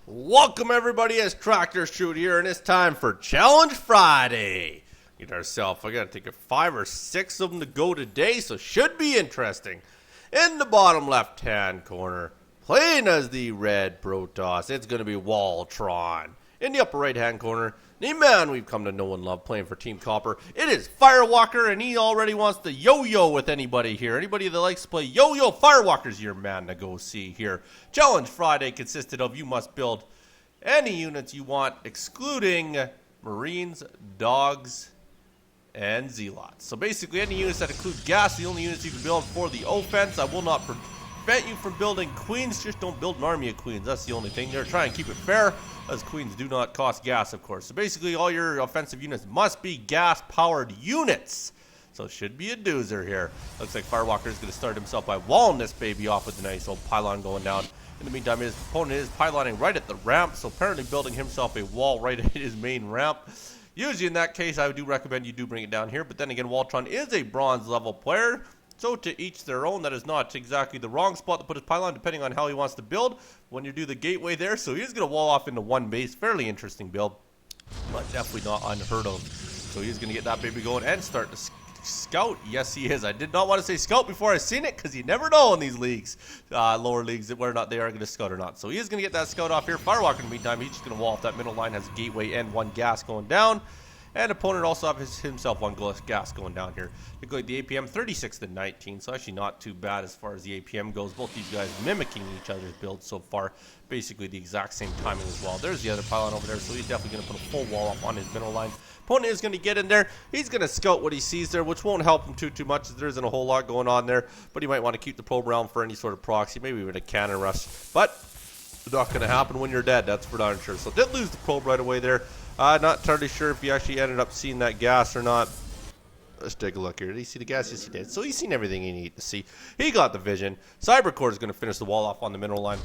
Welcome everybody, it's tractorchute here, and it's time for Challenge Friday. Get ourselves, I gotta take 5 or 6 of them to go today, so should be interesting. In the bottom left hand corner, playing as the red Protoss, it's gonna be WALTRON. In the upper right hand corner, the man we've come to know and love playing for Team Copper, it is Firewalker, and he already wants to yo-yo with anybody here. Anybody that likes to play yo-yo, Firewalker's your man to go see here. Challenge Friday consisted of you must build any units you want, excluding Marines, dogs, and Zealots. So basically any units that include gas, the only units you can build for the offense. I will not prevent you from building queens, just don't build an army of queens. That's the only thing. They're trying to keep it fair, as queens do not cost gas, of course. So basically all your offensive units must be gas-powered units. So it should be a doozer here. Looks like Firewalker is going to start himself by walling this baby off with a nice old pylon going down. In the meantime, his opponent is pyloning right at the ramp, so apparently building himself a wall right at his main ramp. Usually in that case, I do recommend you do bring it down here, but then again, WALTRON is a bronze level player, so to each their own. That is not exactly the wrong spot to put his pylon, depending on how he wants to build when you do the gateway there. So he's going to wall off into one base. Fairly interesting build, but definitely not unheard of. So he's going to get that baby going and start to scout. Yes, he is. I did not want to say scout before I seen it, because you never know in these leagues, lower leagues, whether or not they are going to scout or not. So he is going to get that scout off here. Firewalker, in the meantime, he's just going to wall off that middle line, has a gateway and one gas going down. And opponent also has himself one gas going down here. They go at the APM 36 to 19, so actually not too bad as far as the APM goes. Both these guys mimicking each other's builds so far. Basically the exact same timing as well. There's the other pylon over there, so he's definitely going to put a full wall up on his middle line. Opponent is going to get in there. He's going to scout what he sees there, which won't help him too much, as there isn't a whole lot going on there. But he might want to keep the probe around for any sort of proxy, maybe even a cannon rush. But it's not going to happen when you're dead, that's for darn sure. So did lose the probe right away there. Not entirely sure if he actually ended up seeing that gas or not. Let's take a look here. Did he see the gas? Yes, he did. So he's seen everything he needed to see. He got the vision. Cybercore is going to finish the wall off on the mineral line.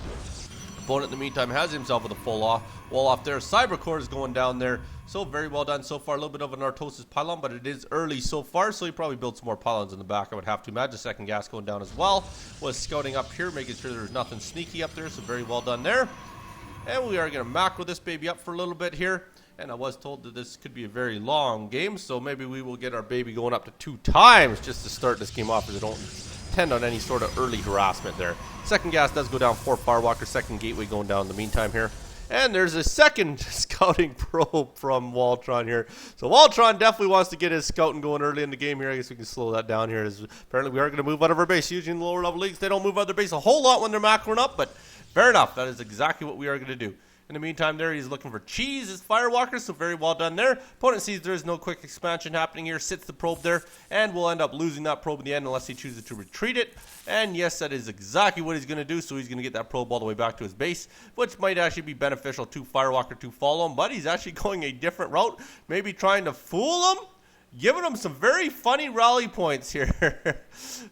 Opponent, in the meantime, has himself with a full wall off there. Cybercore is going down there. So very well done so far. A little bit of an Artosis pylon, but it is early so far. So he probably built some more pylons in the back, I would have to imagine. Second gas going down as well. Was scouting up here, making sure there's nothing sneaky up there. So very well done there. And we are going to macro this baby up for a little bit here. And I was told that this could be a very long game, so maybe we will get our baby going up to 2 times just to start this game off, as I don't intend on any sort of early harassment there. Second gas does go down for Firewalker, second gateway going down in the meantime here. And there's a second scouting probe from WALTRON here. So WALTRON definitely wants to get his scouting going early in the game here. I guess we can slow that down here, as apparently we are going to move out of our base. Usually in the lower level leagues, they don't move out of their base a whole lot when they're macroing up, but fair enough. That is exactly what we are going to do. In the meantime there, he's looking for cheese as Firewalker, so very well done there. Opponent sees there is no quick expansion happening here, sits the probe there, and we'll end up losing that probe in the end unless he chooses to retreat it. And yes, that is exactly what he's going to do, so he's going to get that probe all the way back to his base, which might actually be beneficial to Firewalker to follow him, but he's actually going a different route, maybe trying to fool him. Giving him some very funny rally points here.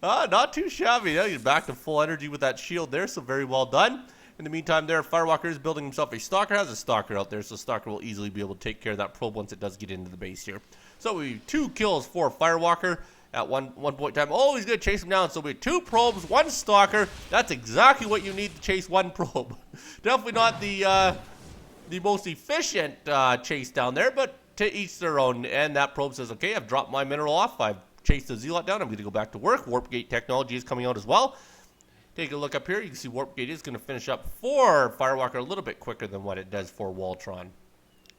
Not too shabby. He's back to full energy with that shield there, so very well done. In the meantime there, Firewalker is building himself a Stalker. Has a Stalker out there, so Stalker will easily be able to take care of that probe once it does get into the base here. So we have 2 kills for Firewalker at one point in time. Oh, he's going to chase him down. So we have 2 probes, 1 Stalker. That's exactly what you need to chase 1 probe. Definitely not the most efficient chase down there, but to each their own. And that probe says, okay, I've dropped my mineral off. I've chased the Zealot down. I'm going to go back to work. Warp Gate technology is coming out as well. Take a look up here. You can see Warp Gate is going to finish up for Firewalker a little bit quicker than what it does for WALTRON.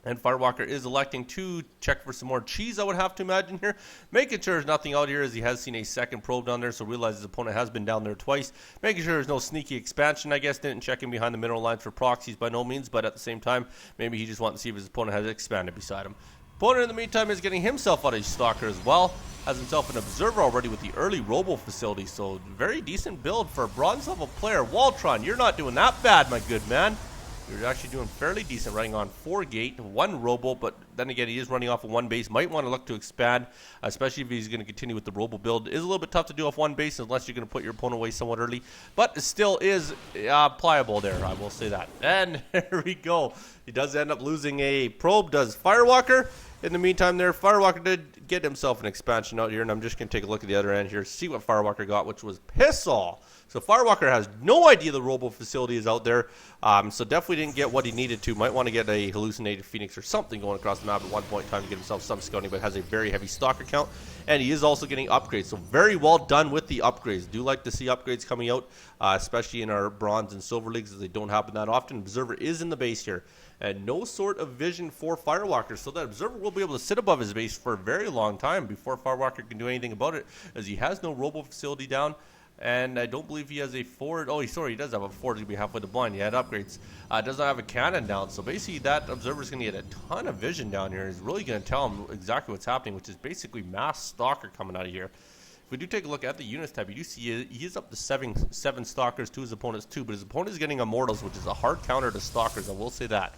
And Firewalker is electing to check for some more cheese, I would have to imagine here. Making sure there's nothing out here, as he has seen a second probe down there, so realizes his opponent has been down there twice. Making sure there's no sneaky expansion, I guess. Didn't check in behind the mineral lines for proxies by no means, but at the same time, maybe he just wants to see if his opponent has expanded beside him. Opponent in the meantime is getting himself out of Stalker as well. Has himself an Observer already with the early Robo facility, so very decent build for a bronze level player. WALTRON, you're not doing that bad, my good man. You're actually doing fairly decent, running on 4 gate, 1 Robo, but then again, he is running off of one base. Might want to look to expand, especially if he's going to continue with the robo build. It is a little bit tough to do off one base unless you're going to put your opponent away somewhat early, but it still is pliable there, I will say that. And there we go. He does end up losing a probe, does Firewalker. In the meantime there, Firewalker did get himself an expansion out here, and I'm just going to take a look at the other end here, see what Firewalker got, which was Pistol. So Firewalker has no idea the robo facility is out there, so definitely didn't get what he needed to. Might want to get a hallucinated Phoenix or something going across the map at one point in time to get himself some scouting, but has a very heavy stalker count, and he is also getting upgrades. So very well done with the upgrades. Do like to see upgrades coming out, especially in our bronze and silver leagues, as they don't happen that often. Observer is in the base here, and no sort of vision for Firewalker, so that Observer will be able to sit above his base for a very long time before Firewalker can do anything about it, as he has no robo facility down. And I don't believe he has a forward. Oh, sorry, he does have a forward to be halfway to blind. He had upgrades. Does not have a cannon down. So basically, that Observer is going to get a ton of vision down here. He's really going to tell him exactly what's happening, which is basically mass stalker coming out of here. If we do take a look at the units tab, you do see he is up to seven stalkers to his opponent's 2, but his opponent is getting immortals, which is a hard counter to stalkers. I will say that.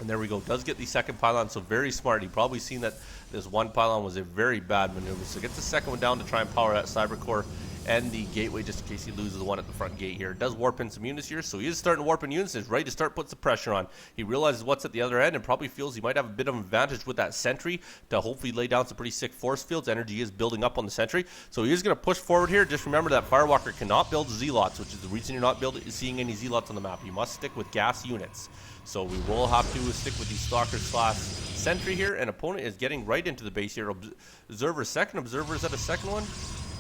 And there we go. Does get the second pylon, so very smart. He probably seen that this one pylon was a very bad maneuver. So gets the second one down to try and power that cyber core and the gateway, just in case he loses the one at the front gate here. It does warp in some units here, so he is starting to warp in units and is ready to start putting some pressure on. He realizes what's at the other end and probably feels he might have a bit of an advantage with that sentry to hopefully lay down some pretty sick force fields. Energy is building up on the sentry, so he is going to push forward here. Just remember that Firewalker cannot build zealots, which is the reason you're not seeing any zealots on the map. You must stick with gas units. So we will have to stick with these stalkers slash sentry here, and opponent is getting right into the base here. Observer second. Observer is at a second one.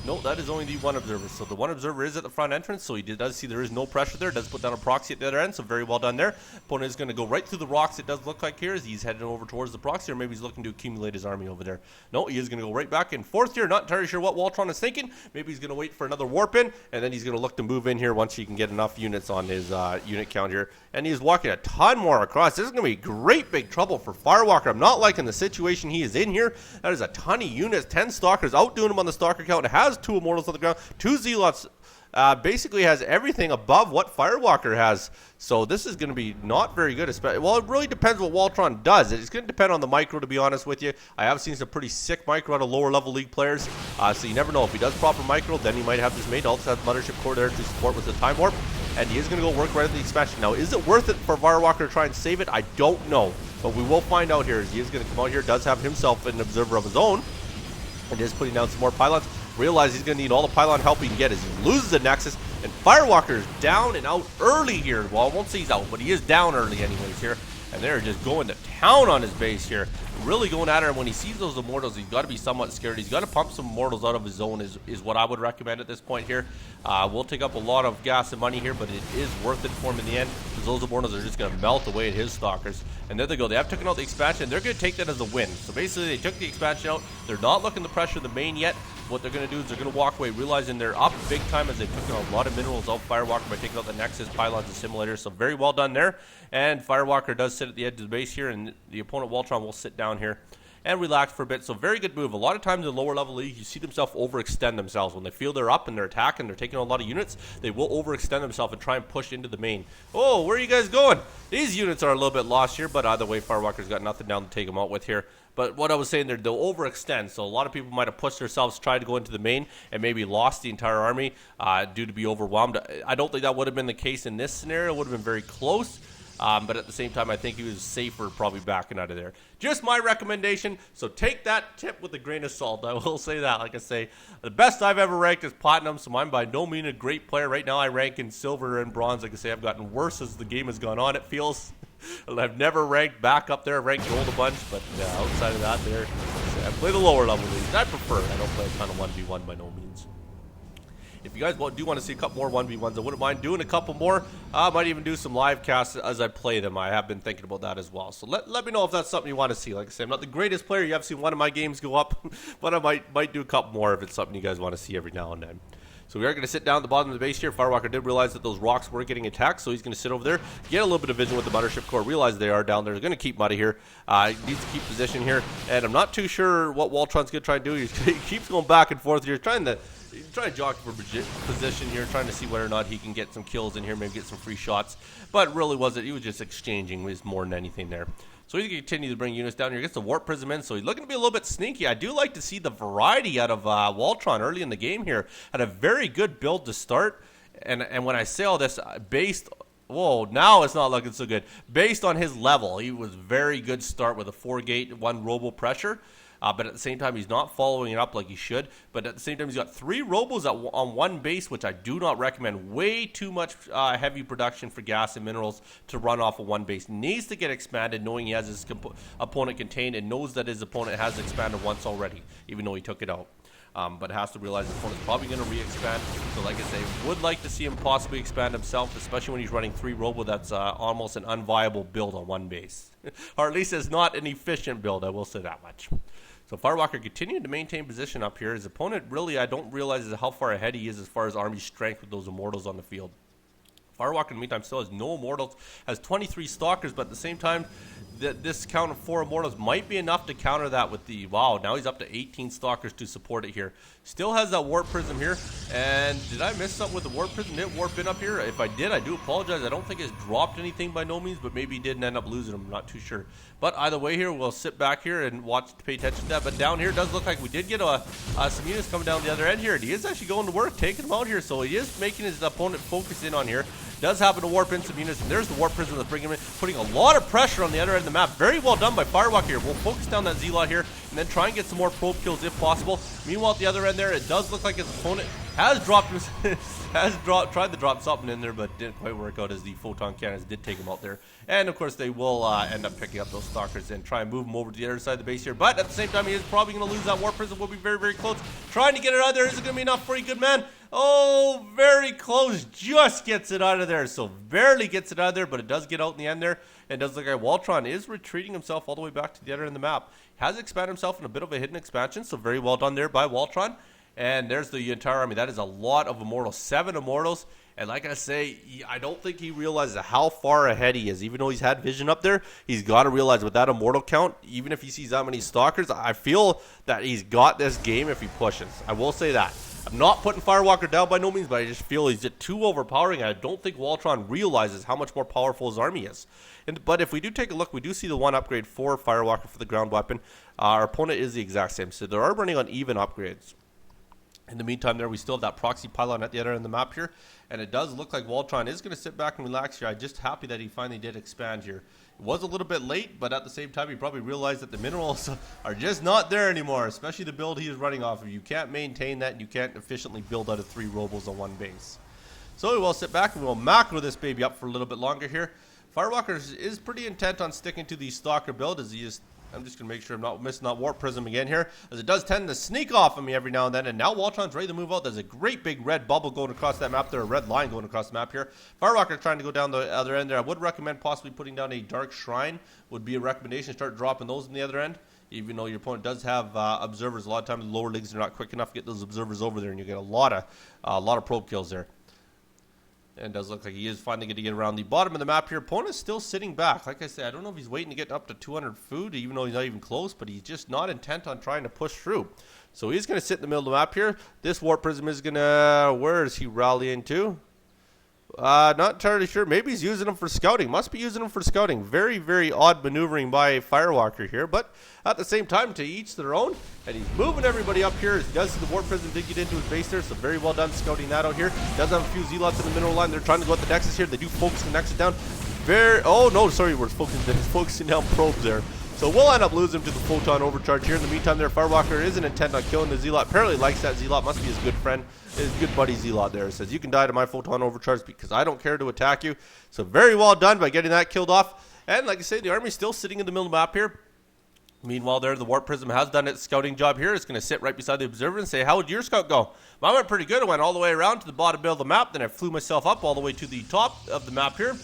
No, that is only the one observer. So the one observer is at the front entrance, so he does see there is no pressure there. Does put down a proxy at the other end, so very well done there. Opponent is going to go right through the rocks, it does look like here, as he's heading over towards the proxy, or maybe he's looking to accumulate his army over there. No, he is going to go right back and forth here. Not entirely sure what WALTRON is thinking. Maybe he's going to wait for another warp in, and then he's going to look to move in here once he can get enough units on his unit count here. And he's walking a ton more across. This is going to be great big trouble for Firewalker. I'm not liking the situation he is in here. That is a ton of units, 10 stalkers, outdoing him on the stalker count. It has 2 immortals on the ground, 2 zealots. Basically has everything above what Firewalker has. So this is going to be not very good. Well, it really depends what WALTRON does. It's going to depend on the micro, to be honest with you. I have seen some pretty sick micro out of lower level league players. So you never know. If he does proper micro, then he might have this made. Also has Mothership Core there to support with the time warp. And he is going to go work right at the expansion. Now, is it worth it for Firewalker to try and save it? I don't know. But we will find out here. He is going to come out here. Does have himself an observer of his own. And is putting down some more pylons. Realize he's going to need all the pylon help he can get as he loses the Nexus. And Firewalker is down and out early here. Well, I won't say he's out, but he is down early anyways here. And they're just going to town on his base here. Really going at her. And when he sees those immortals, he's got to be somewhat scared. He's got to pump some immortals out of his zone is what I would recommend at this point here. We'll take up a lot of gas and money here, but it is worth it for him in the end, because those immortals are just going to melt away at his stalkers. And there they go. They have taken out the expansion. They're going to take that as a win. So basically, they took the expansion out. They're not looking to pressure the main yet. What they're going to do is they're going to walk away, realizing they're up big time as they've taken a lot of minerals out Firewalker by taking out the Nexus, pylons, and simulators. So very well done there. And Firewalker does sit at the edge of the base here, and the opponent WALTRON will sit down here and relax for a bit. So very good move. A lot of times in lower level leagues, you see themselves overextend themselves. When they feel they're up and they're attacking, they're taking on a lot of units, they will overextend themselves and try and push into the main. Oh, where are you guys going? These units are a little bit lost here, but either way, Firewalker's got nothing down to take them out with here. But what I was saying, they'll overextend. So a lot of people might have pushed themselves, tried to go into the main, and maybe lost the entire army due to be overwhelmed. I don't think that would have been the case in this scenario. It would have been very close. But at the same time, I think he was safer probably backing out of there. Just my recommendation. So take that tip with a grain of salt. I will say that. Like I say, the best I've ever ranked is platinum, so I'm by no means a great player. Right now, I rank in silver and bronze. Like I say, I've gotten worse as the game has gone on, it feels. I've never ranked back up there. I've ranked gold a bunch, but outside of that, I play the lower level leagues. I prefer it. I don't play a ton of 1v1 by no means. If you guys do want to see a couple more 1v1s, I wouldn't mind doing a couple more. I might even do some live casts as I play them. I have been thinking about that as well. So let me know if that's something you want to see. Like I said, I'm not the greatest player. You have seen one of my games go up, but I might do a couple more if it's something you guys want to see every now and then. So we are going to sit down at the bottom of the base here. Firewalker did realize that those rocks were getting attacked, so he's going to sit over there, get a little bit of vision with the Mothership Core, realize they are down there. They're going to keep Muddy here. He needs to keep position here, and I'm not too sure what WALTRON's going to try and do. He keeps going back and forth here, trying to jockey for position here, trying to see whether or not he can get some kills in here, maybe get some free shots. But really he was just exchanging more than anything there. So he's going to continue to bring units down here. Gets the Warp Prism in, so he's looking to be a little bit sneaky. I do like to see the variety out of WALTRON early in the game here. Had a very good build to start. And when I say all this, based... Whoa, now it's not looking so good. Based on his level, he was very good start with a 4-gate, 1 robo pressure. But at the same time, he's not following it up like he should. But at the same time, he's got 3 robos on 1 base, which I do not recommend. Way too much heavy production for gas and minerals to run off of 1 base. Needs to get expanded, knowing he has his opponent contained and knows that his opponent has expanded once already, even though he took it out. But has to realize his opponent's probably going to re-expand. So like I say, would like to see him possibly expand himself, especially when he's running 3 robo. That's almost an unviable build on 1 base. Or at least it's not an efficient build, I will say that much. So Firewalker continuing to maintain position up here. His opponent really, I don't realize how far ahead he is as far as army strength with those immortals on the field. Firewalker in the meantime still has no immortals, has 23 stalkers, but at the same time, this count of 4 immortals might be enough to counter that with the, wow, now he's up to 18 stalkers to support it here. Still has that warp prism here, and did I miss something with the warp prism? Did it warp in up here? If I did, I do apologize. I don't think it's dropped anything by no means, but maybe he didn't end up losing them. I'm not too sure. But either way here, we'll sit back here and watch, pay attention to that. But down here, it does look like we did get some units coming down the other end here. And he is actually going to work, taking them out here, so he is making his opponent focus in on here. Does happen to warp in some units, and there's the warp prism that's bringing him in, putting a lot of pressure on the other end of the map. Very well done by Firewalker here. We'll focus down that Z-Lot here, and then try and get some more probe kills if possible. Meanwhile, at the other end there, it does look like his opponent has dropped tried to drop something in there, but didn't quite work out as the photon cannons did take him out there. And of course, they will end up picking up those stalkers and try and move him over to the other side of the base here. But at the same time, he is probably going to lose that warp prism. Will be very, very close. Trying to get it out of there. Is it going to be enough for you, good man? Oh, very close. Just gets it out of there. So barely gets it out of there, but it does get out in the end there. And does look like WALTRON is retreating himself all the way back to the other end of the map. Has expanded himself in a bit of a hidden expansion, so very well done there by WALTRON. And there's the entire army. That is a lot of immortals. 7 immortals. And like I say, I don't think he realizes how far ahead he is. Even though he's had vision up there, he's got to realize with that immortal count, even if he sees that many stalkers, I feel that he's got this game if he pushes. I will say that. I'm not putting Firewalker down by no means, but I just feel he's too overpowering. I don't think WALTRON realizes how much more powerful his army is. But if we do take a look, we do see the 1 upgrade for Firewalker for the ground weapon. Our opponent is the exact same, so they are running on even upgrades. In the meantime there, we still have that proxy pylon at the other end of the map here. And it does look like WALTRON is going to sit back and relax here. I'm just happy that he finally did expand here. It was a little bit late, but at the same time, he probably realized that the minerals are just not there anymore, especially the build he is running off of. You can't maintain that, and you can't efficiently build out of 3 robos on 1 base. So we will sit back and we'll macro this baby up for a little bit longer here. Firewalker is pretty intent on sticking to the stalker build as he is. I'm just going to make sure I'm not missing that warp prism again here, as it does tend to sneak off of me every now and then. And now WALTRON's ready to move out. There's a great big red bubble going across that map there, a red line going across the map here. Firewalker trying to go down the other end there. I would recommend possibly putting down a dark shrine, would be a recommendation. Start dropping those in the other end. Even though your opponent does have observers, a lot of times the lower leagues are not quick enough to get those observers over there, and you get a lot of probe kills there. And it does look like he is finally going to get around the bottom of the map here. Opponent is still sitting back. Like I said, I don't know if he's waiting to get up to 200 food, even though he's not even close, but he's just not intent on trying to push through. So he's going to sit in the middle of the map here. This warp prism is going to... Where is he rallying to? Not entirely sure. Maybe he's using them for scouting. Must be using them for scouting. Very, very odd maneuvering by Firewalker here. But at the same time, to each their own. And he's moving everybody up here. He does see the warp prism did get into his base there. So very well done scouting that out here. Does have a few Z-Lots in the mineral line. They're trying to go at the Nexus here. They do focus the Nexus down. Oh, no, sorry. We're focusing down probes there. So we'll end up losing him to the photon overcharge here. In the meantime there, Firewalker isn't intent on killing the Z-Lot. Apparently likes that Z-Lot. Must be his good friend, his good buddy Z-Lot there. Says, you can die to my photon overcharge because I don't care to attack you. So very well done by getting that killed off. And like I say, the army's still sitting in the middle of the map here. Meanwhile there, the warp prism has done its scouting job here. It's going to sit right beside the observer and say, how would your scout go? Mine went pretty good. I went all the way around to the bottom of the map. Then I flew myself up all the way to the top of the map here.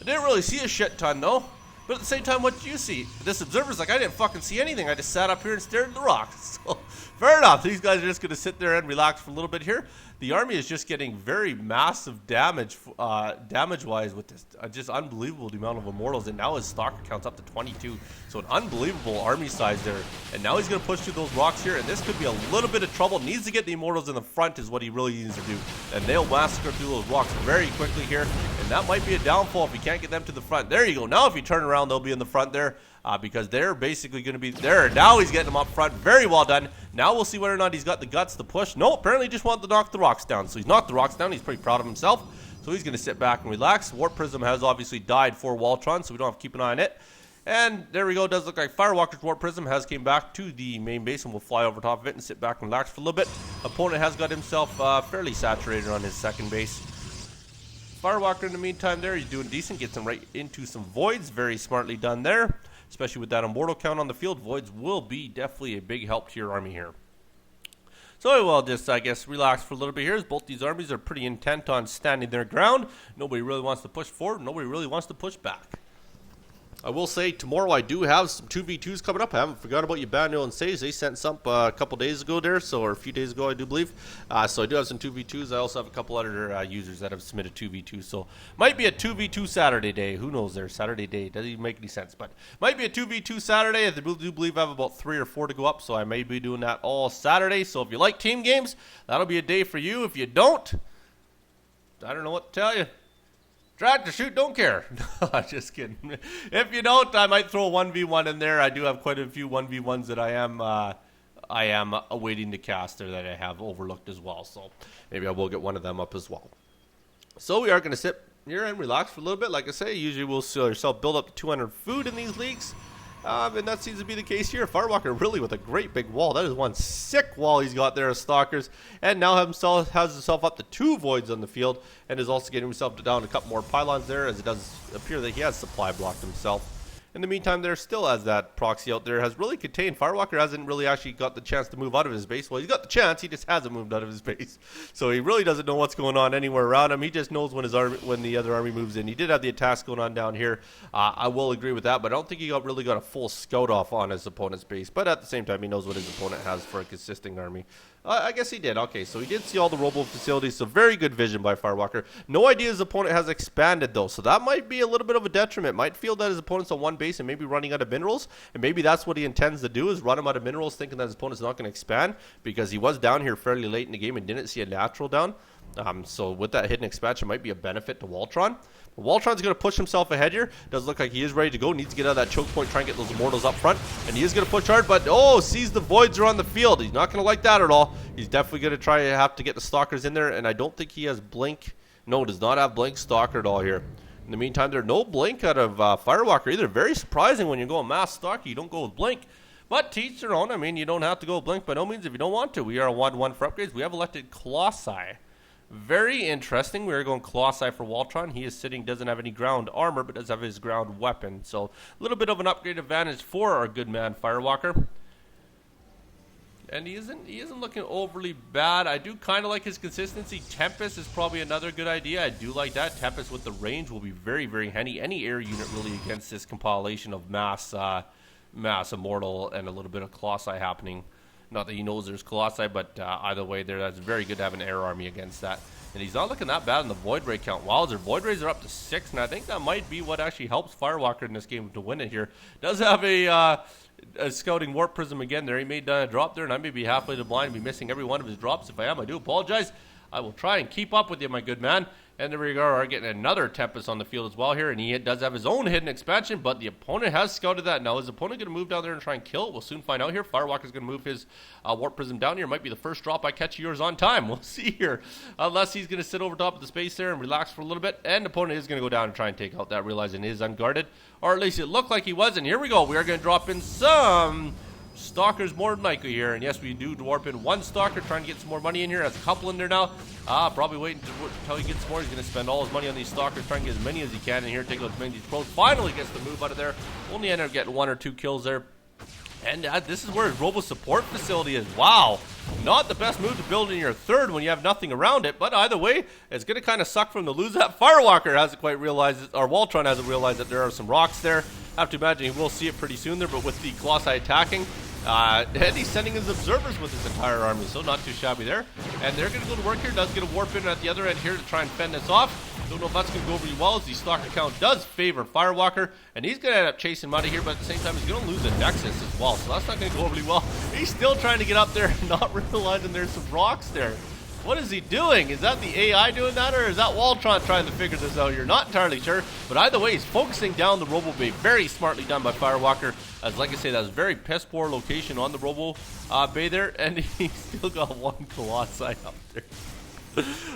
I didn't really see a shit ton though. But at the same time, what did you see? This observer's like, I didn't fucking see anything. I just sat up here and stared at the rocks. So, fair enough. These guys are just going to sit there and relax for a little bit here. The army is just getting very massive damage, damage-wise with this just unbelievable amount of immortals. And now his stalker count's up to 22. So an unbelievable army size there. And now he's going to push through those rocks here. And this could be a little bit of trouble. Needs to get the immortals in the front is what he really needs to do. And they'll massacre through those rocks very quickly here. and that might be a downfall if you can't get them to the front. There you go. Now if you turn around, they'll be in the front there. Because they're basically going to be there. Now he's getting them up front. Very well done. Now we'll see whether or not he's got the guts to push. No, apparently just wanted to knock the rocks down. So he's knocked the rocks down. He's pretty proud of himself. So he's going to sit back and relax. Warp Prism has obviously died for WALTRON, so we don't have to keep an eye on it. And there we go. It does look like Firewalker's Warp Prism has came back to the main base, and we'll fly over top of it and sit back and relax for a little bit. Opponent has got himself fairly saturated on his second base. Firewalker in the meantime there, he's doing decent. Gets him right into some voids. Very smartly done there. Especially with that immortal count on the field, voids will be definitely a big help to your army here. So I will just, I guess, relax for a little bit here, as both these armies are pretty intent on standing their ground. Nobody really wants to push forward. Nobody really wants to push back. I will say tomorrow I do have some 2v2s coming up. I haven't forgot about you, Bando and Sage. They sent some a couple days ago there, or a few days ago, I do believe. So I do have some 2v2s. I also have a couple other users that have submitted 2v2s. So might be a 2v2 Saturday day. Who knows there? Saturday day. Doesn't even make any sense. But might be a 2v2 Saturday. I do believe I have about 3 or 4 to go up. So I may be doing that all Saturday. So if you like team games, that'll be a day for you. If you don't, I don't know what to tell you. Tractor chute, don't care. No, just kidding. If you don't, I might throw a 1v1 in there. I do have quite a few 1v1s that I am awaiting to cast there that I have overlooked as well. So maybe I will get one of them up as well. So we are going to sit here and relax for a little bit. Like I say, usually we'll see ourselves build up to 200 food in these leagues. And that seems to be the case here. Firewalker really with a great big wall. That is one sick wall he's got there as stalkers. And now has himself up to 2 voids on the field. And is also getting himself down a couple more pylons there, as it does appear that he has supply blocked himself. In the meantime, there still has that proxy out there. Has really contained. Firewalker hasn't really actually got the chance to move out of his base. Well, he's got the chance. He just hasn't moved out of his base. So he really doesn't know what's going on anywhere around him. He just knows when the other army moves in. He did have the attacks going on down here. I will agree with that, but I don't think he really got a full scout off on his opponent's base. But at the same time, he knows what his opponent has for a consisting army. I guess he did. Okay, so he did see all the robo facilities, so very good vision by Firewalker. No idea his opponent has expanded, though, so that might be a little bit of a detriment. Might feel that his opponent's on one base and maybe running out of minerals, and maybe that's what he intends to do, is run him out of minerals, thinking that his opponent's not going to expand, because he was down here fairly late in the game and didn't see a natural down. So with that hidden expansion, might be a benefit to WALTRON. WALTRON's going to push himself ahead here. Does look like he is ready to go. Needs to get out of that choke point, try and get those immortals up front. And he is going to push hard, but sees the voids are on the field. He's not going to like that at all. He's definitely going to try to have to get the stalkers in there, and I don't think he has blink. No, does not have blink stalker at all here. In the meantime, there's no blink out of Firewalker either. Very surprising when you're going mass stalker, you don't go with blink. But to each their own. I mean, you don't have to go with blink by no means if you don't want to. We are a 1-1 for upgrades. We have elected Colossi. Very interesting. We are going Colossi for WALTRON. He is sitting, doesn't have any ground armor, but does have his ground weapon. So a little bit of an upgrade advantage for our good man Firewalker. And he isn't looking overly bad. I do kind of like his consistency. Tempest is probably another good idea. I do like that. Tempest with the range will be very, very handy. Any air unit really against this compilation of mass immortal and a little bit of Colossi happening. Not that he knows there's Colossi, but either way there, that's very good to have an air army against that. And he's not looking that bad in the Void Ray count. Wowzer, Void Rays are up to 6, and I think that might be what actually helps Firewalker in this game to win it here. Does have a scouting Warp Prism again there. He made a drop there, and I may be halfway to blind and be missing every one of his drops. If I am, I do apologize. I will try and keep up with you, my good man. And there we are getting another Tempest on the field as well here. And he does have his own hidden expansion, but the opponent has scouted that. Now, is the opponent going to move down there and try and kill it? We'll soon find out here. Firewalker's going to move his Warp Prism down here. Might be the first drop I catch yours on time. We'll see here. Unless he's going to sit over top of the space there and relax for a little bit. And the opponent is going to go down and try and take out that, realizing he is unguarded. Or at least it looked like he was. And here we go. We are going to drop in some stalkers more than likely here, and yes, we do warp in one stalker, trying to get some more money in here. Has a couple in there now. Probably waiting until he gets more. He's going to spend all his money on these stalkers, trying to get as many as he can in here, take out as many of these pros. Finally gets the move out of there. Only ended up getting 1 or 2 kills there. And this is where his robo support facility is. Wow, not the best move to build in your third when you have nothing around it, but either way, it's going to kind of suck from the lose that. Firewalker hasn't quite realized it, or WALTRON hasn't realized that there are some rocks there. I have to imagine he will see it pretty soon there, but with the Colossi attacking, and he's sending his observers with his entire army, so not too shabby there. And they're going to go to work here. Does get a warp in at the other end here to try and fend this off. Don't know if that's going to go really well, as the stalker count does favor Firewalker, and he's going to end up chasing him out of here, but at the same time, he's going to lose a Nexus as well, so that's not going to go overly well. He's still trying to get up there, not realizing there's some rocks there. What is he doing? Is that the AI doing that, or is that WALTRON trying to figure this out here? Not entirely sure, but either way, he's focusing down the Robo Bay. Very smartly done by Firewalker. As like I say, that was very piss poor location on the Robo Bay there, and he's still got one Colossi up there.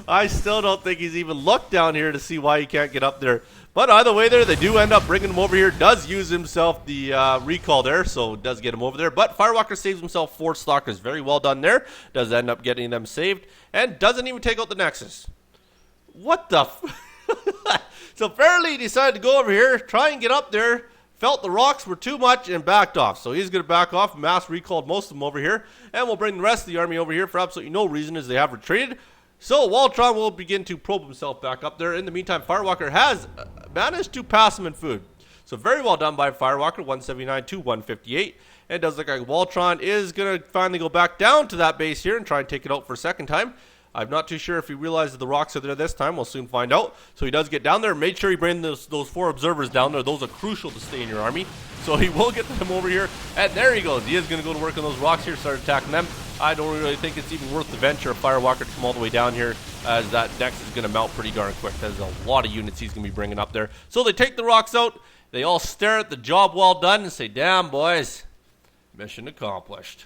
I still don't think he's even looked down here to see why he can't get up there. But either way there, they do end up bringing him over here. Does use himself the recall there, so does get him over there. But Firewalker saves himself 4 stalkers. Very well done there. Does end up getting them saved. And doesn't even take out the Nexus. What the So apparently he decided to go over here, try and get up there. Felt the rocks were too much and backed off. So he's going to back off. Mass recalled most of them over here. And we'll bring the rest of the army over here for absolutely no reason as they have retreated. So WALTRON will begin to probe himself back up there. In the meantime, Firewalker has managed to pass him in food. So very well done by Firewalker, 179 to 158. And it does look like WALTRON is going to finally go back down to that base here and try and take it out for a second time. I'm not too sure if he realizes the rocks are there this time. We'll soon find out. So he does get down there. Made sure he brings those 4 observers down there. Those are crucial to stay in your army. So he will get them over here. And there he goes. He is going to go to work on those rocks here, start attacking them. I don't really think it's even worth the venture of Firewalker to come all the way down here, as that Dex is going to melt pretty darn quick. There's a lot of units he's going to be bringing up there. So they take the rocks out. They all stare at the job well done and say, damn, boys, mission accomplished.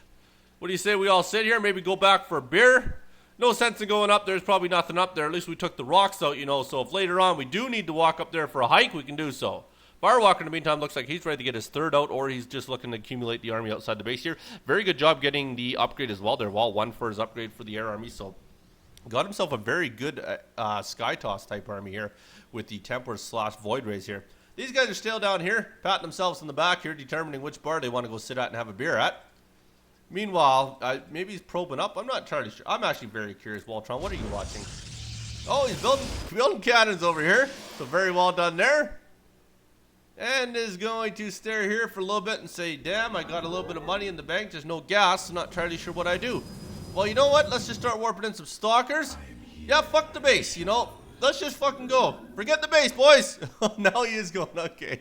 What do you say we all sit here, maybe go back for a beer? No sense in going up there. There's probably nothing up there. At least we took the rocks out, you know. So if later on we do need to walk up there for a hike, we can do so. Firewalker, in the meantime, looks like he's ready to get his 3rd out, or he's just looking to accumulate the army outside the base here. Very good job getting the upgrade as well. They're well 1 for his upgrade for the air army, so got himself a very good Sky Toss type army here with the Templars / Void Rays here. These guys are still down here, patting themselves in the back here, determining which bar they want to go sit at and have a beer at. Meanwhile, maybe he's probing up. I'm not entirely sure. I'm actually very curious. WALTRON, what are you watching? Oh, he's building cannons over here, so very well done there. And is going to stare here for a little bit and say, damn, I got a little bit of money in the bank. There's no gas. I'm not entirely sure what I do. Well, you know what? Let's just start warping in some stalkers. Yeah, fuck the base, you know. Let's just fucking go. Forget the base, boys. Now he is going, okay.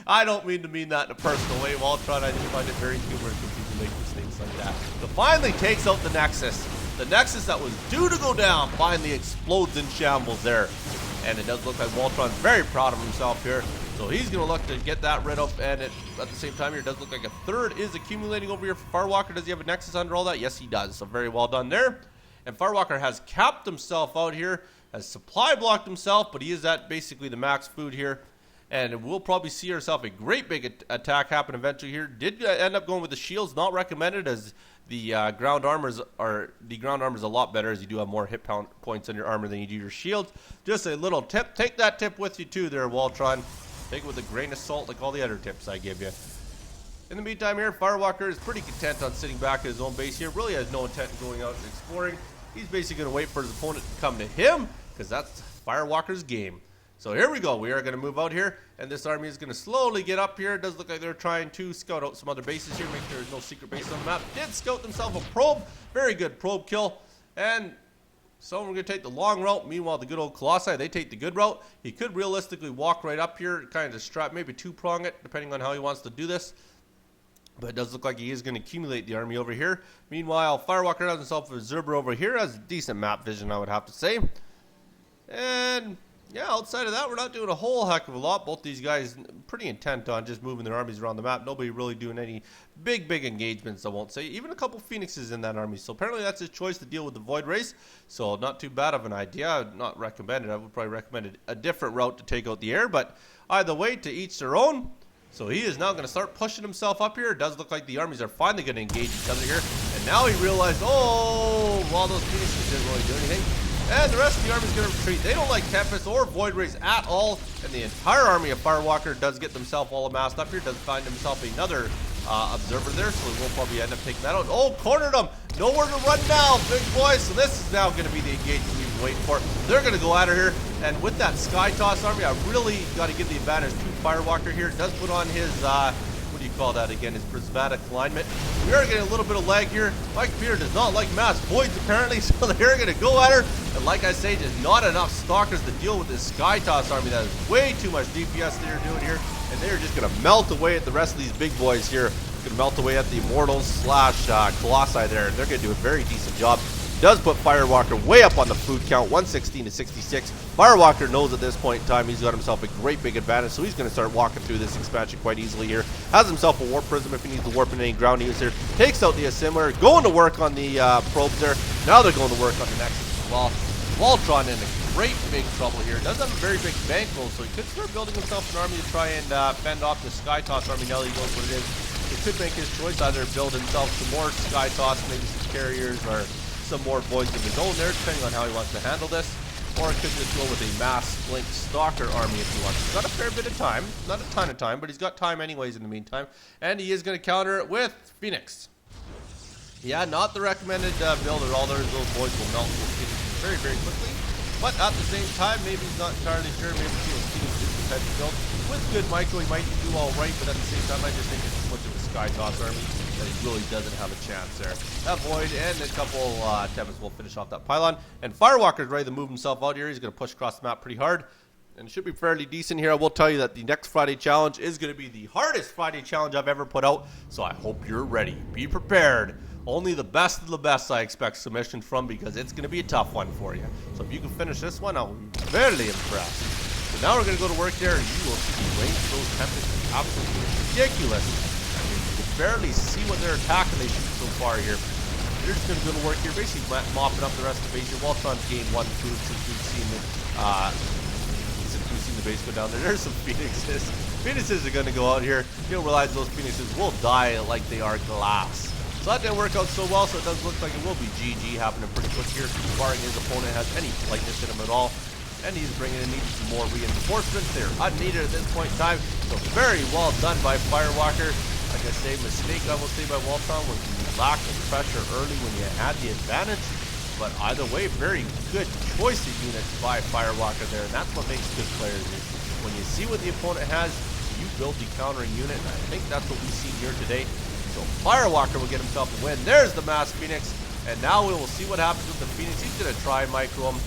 I don't mean that in a personal way. WALTRON, I just find it very humorous when people make mistakes like that. So finally takes out the Nexus. The Nexus that was due to go down finally explodes in shambles there. And it does look like WALTRON's very proud of himself here. So he's going to look to get that rid of, and at the same time here, it does look like a 3rd is accumulating over here for Firewalker. Does he have a Nexus under all that? Yes, he does. So very well done there. And Firewalker has capped himself out here, has supply blocked himself, but he is at basically the max food here. And we'll probably see ourselves a great big attack happen eventually here. Did end up going with the shields, not recommended, as the ground armors are a lot better, as you do have more hit points on your armor than you do your shields. Just a little tip. Take that tip with you too there, WALTRON. Take it with a grain of salt like all the other tips I give you. In the meantime here, Firewalker is pretty content on sitting back at his own base here. Really has no intent in going out and exploring. He's basically going to wait for his opponent to come to him, because that's Firewalker's game. So here we go. We are going to move out here, and this army is going to slowly get up here. It does look like they're trying to scout out some other bases here, make sure there's no secret base on the map. Did scout themselves a probe. Very good probe kill. And so we're going to take the long route. Meanwhile, the good old Colossi, they take the good route. He could realistically walk right up here, kind of distract, maybe 2-prong it, depending on how he wants to do this. But it does look like he is going to accumulate the army over here. Meanwhile, Firewalker has himself a Zerber over here. Has decent map vision, I would have to say. And yeah, outside of that, we're not doing a whole heck of a lot. Both these guys pretty intent on just moving their armies around the map. Nobody really doing any big engagements, I won't say. Even a couple Phoenixes in that army. So apparently that's his choice to deal with the Void Race. So not too bad of an idea. I would not recommend it. I would probably recommend a different route to take out the air. But either way, to each their own. So he is now going to start pushing himself up here. It does look like the armies are finally going to engage each other here. And now he realized, oh, well, those Phoenixes didn't really do anything. And the rest of the army is going to retreat. They don't like Tempest or Void Rays at all. And the entire army of Firewalker does get themselves all amassed up here. Does find himself another observer there. So he will probably end up taking that out. Oh, cornered him. Nowhere to run now, big boy. So this is now going to be the engagement we've been waiting for. They're going to go at her here. And with that Sky Toss army, I really got to give the advantage to Firewalker here. Does put on his, what do you call that again? His prismatic alignment. We are getting a little bit of lag here. My computer does not like mass voids apparently, so they're going to go at her. And like I say, just not enough stalkers to deal with this Sky Toss army. That is way too much DPS they're doing here. And they're just going to melt away at the rest of these big boys here. Going to melt away at the Immortals / Colossi there. And they're going to do a very decent job. does put Firewalker way up on the food count, 116 to 66. Firewalker knows at this point in time he's got himself a great big advantage, so he's going to start walking through this expansion quite easily here. Has himself a warp prism if he needs to warp in any ground use here. Takes out the assimilator, going to work on the probes there. Now they're going to work on the nexus as well. WALTRON in a great big trouble here. Does have a very big bankroll, so he could start building himself an army to try and fend off the Skytoss army now that he knows what it is. He could make his choice, either build himself some more Skytoss, maybe some carriers, or some more voids of his own there, depending on how he wants to handle this. Or it could just go with a mass blink stalker army if he wants. He's got a fair bit of time, not a ton of time, but he's got time anyways in the meantime. And he is going to counter it with Phoenix. Yeah, not the recommended build at all. Those voids will melt with Phoenix very, very quickly. But at the same time, maybe he's not entirely sure. Maybe Phoenix is the type of build. With good micro, he might do all right, but at the same time, I just think it's too much of a Skytoss army that he really doesn't have a chance there. That void and a couple Tempest will finish off that pylon. And Firewalker's ready to move himself out here. He's going to push across the map pretty hard. And it should be fairly decent here. I will tell you that the next Friday challenge is going to be the hardest Friday challenge I've ever put out. So I hope you're ready. Be prepared. Only the best of the best I expect submissions from, because it's going to be a tough one for you. So if you can finish this one, I'll be very impressed. So now we're going to go to work there, and you will see the range of those temperatures is absolutely ridiculous. I mean, you can barely see what they're attacking they shoot so far here. They're just going to go to work here, basically mopping up the rest of the base here. WALTRON's gained 1 food since we've seen the base go down there. There's some Phoenixes. Phoenixes are going to go out here. You'll realize those Phoenixes will die like they are glass. So that didn't work out so well, so it does look like it will be GG happening pretty quick here, barring his opponent has any lightness in him at all. And he's bringing in some more reinforcements. They're unneeded at this point in time, so very well done by Firewalker. Like I say, mistake I will say by WALTRON was the lack of pressure early when you had the advantage. But either way, very good choice of units by Firewalker there, and that's what makes good players. When you see what the opponent has, you build the countering unit, and I think that's what we've seen here today. So Firewalker will get himself a win. There's the Mass Phoenix. And now we will see what happens with the Phoenix. He's going to try micro him.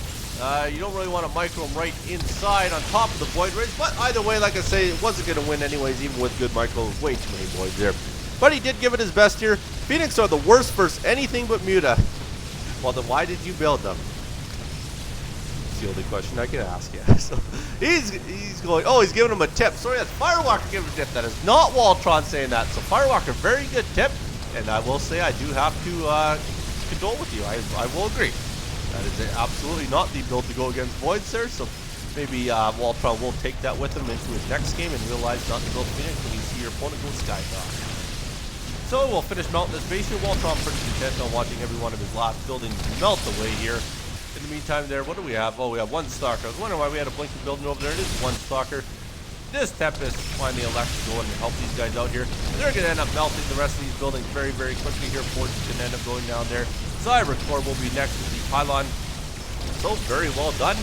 You don't really want to micro him right inside on top of the Void Rays. But either way, like I say, it wasn't going to win anyways, even with good micro. Way too many Voids there. But he did give it his best here. Phoenix are the worst versus anything but Muta. Well, then why did you build them? That's the only question I can ask you. So he's going, oh, he's giving him a tip. Sorry, that's Firewalker giving him a tip. That is not WALTRON saying that. So Firewalker, very good tip. And I will say I do have to condole with you. I will agree. That is absolutely not the build to go against Voids there. So maybe WALTRON will take that with him into his next game and realize not to build Phoenix when you see your opponent go Skytoss. So we'll finish melting this base here. WALTRON pretty content on watching every one of his last buildings melt away here. In the meantime there, what do we have? Oh, we have 1 Stalker. I was wondering why we had a blinking building over there. It is 1 Stalker. This Tempest finally elects to go and help these guys out here. And they're going to end up melting the rest of these buildings very, very quickly here. Fortune's going to end up going down there. Cybercore will be next with the pylon. So very well done.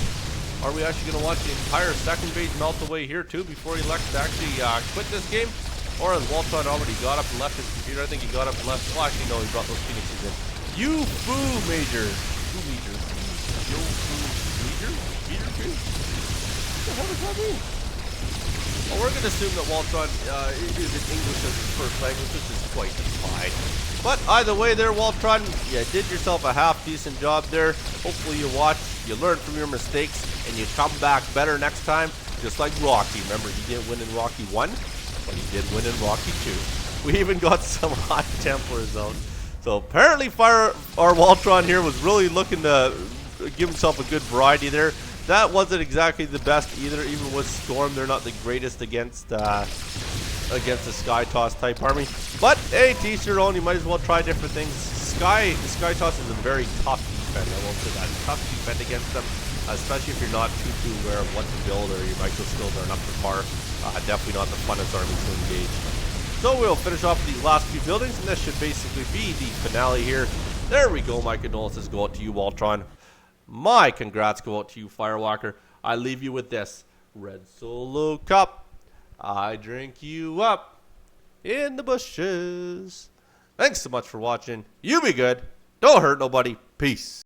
Are we actually going to watch the entire second base melt away here too before he elects to actually quit this game? Or has WALTRON already got up and left his computer? I think he got up and left. Well, actually, no, he brought those Phoenixes in. You foo major. Foo major. Yo foo major? Major too? What the hell does that mean? Well, we're going to assume that WALTRON uses English as his first language, which is quite fine. But either way there, WALTRON, you did yourself a half-decent job there. Hopefully you watch, you learn from your mistakes, and you come back better next time, just like Rocky. Remember, he didn't win in Rocky 1, but he did win in Rocky 2. We even got some high Templars out. So apparently WALTRON here was really looking to give himself a good variety there. That wasn't exactly the best either. Even with Storm, they're not the greatest against the Skytoss type army. But hey, to each their own. You might as well try different things. Skytoss is a very tough defend. I won't say that. Tough to defend against them, especially if you're not too aware of what to build or your micro skills aren't up to par. Definitely not the funnest army to engage. So we'll finish off with these last few buildings, and this should basically be the finale here. There we go. My condolences go out to you, WALTRON. My congrats go out to you, Firewalker. I leave you with this. Red Solo Cup, I drink you up in the bushes. Thanks so much for watching. You be good. Don't hurt nobody. Peace.